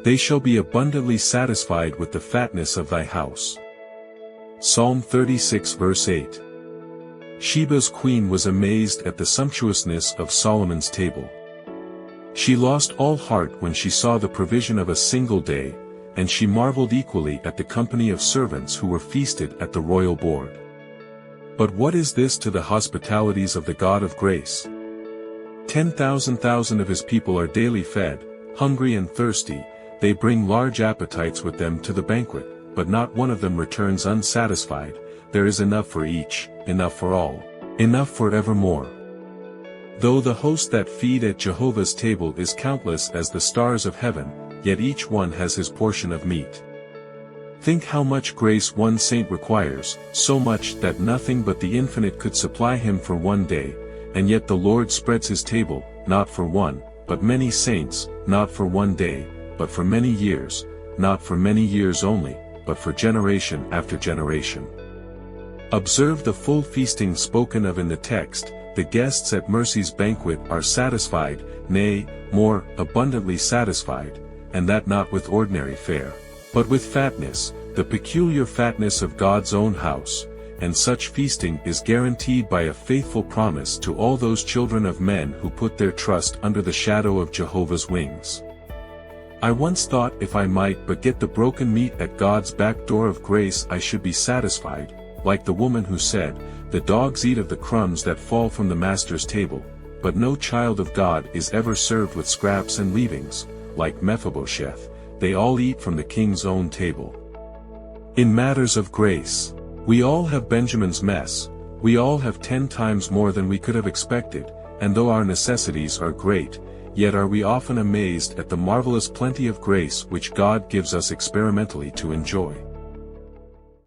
They shall be abundantly satisfied with the fatness of thy house. Psalm 36 verse 8. Sheba's queen was amazed at the sumptuousness of Solomon's table. She lost all heart when she saw the provision of a single day, and she marveled equally at the company of servants who were feasted at the royal board. But what is this to the hospitalities of the God of grace? 10,000 of his people are daily fed, hungry and thirsty. They bring large appetites with them to the banquet, but not one of them returns unsatisfied. There is enough for each, enough for all, enough for evermore. Though the host that feed at Jehovah's table is countless as the stars of heaven, yet each one has his portion of meat. Think how much grace one saint requires, so much that nothing but the infinite could supply him for one day, and yet the Lord spreads his table, not for one, but many saints, not for one day, but for many years, not for many years only, but for generation after generation. Observe the full feasting spoken of in the text. The guests at Mercy's banquet are satisfied, nay, more abundantly satisfied, and that not with ordinary fare, but with fatness, the peculiar fatness of God's own house, and such feasting is guaranteed by a faithful promise to all those children of men who put their trust under the shadow of Jehovah's wings. I once thought if I might but get the broken meat at God's back door of grace I should be satisfied, like the woman who said, "The dogs eat of the crumbs that fall from the master's table," but no child of God is ever served with scraps and leavings, like Mephibosheth. They all eat from the king's own table. In matters of grace, we all have Benjamin's mess. We all have 10 times more than we could have expected, and though our necessities are great, yet are we often amazed at the marvelous plenty of grace which God gives us experimentally to enjoy.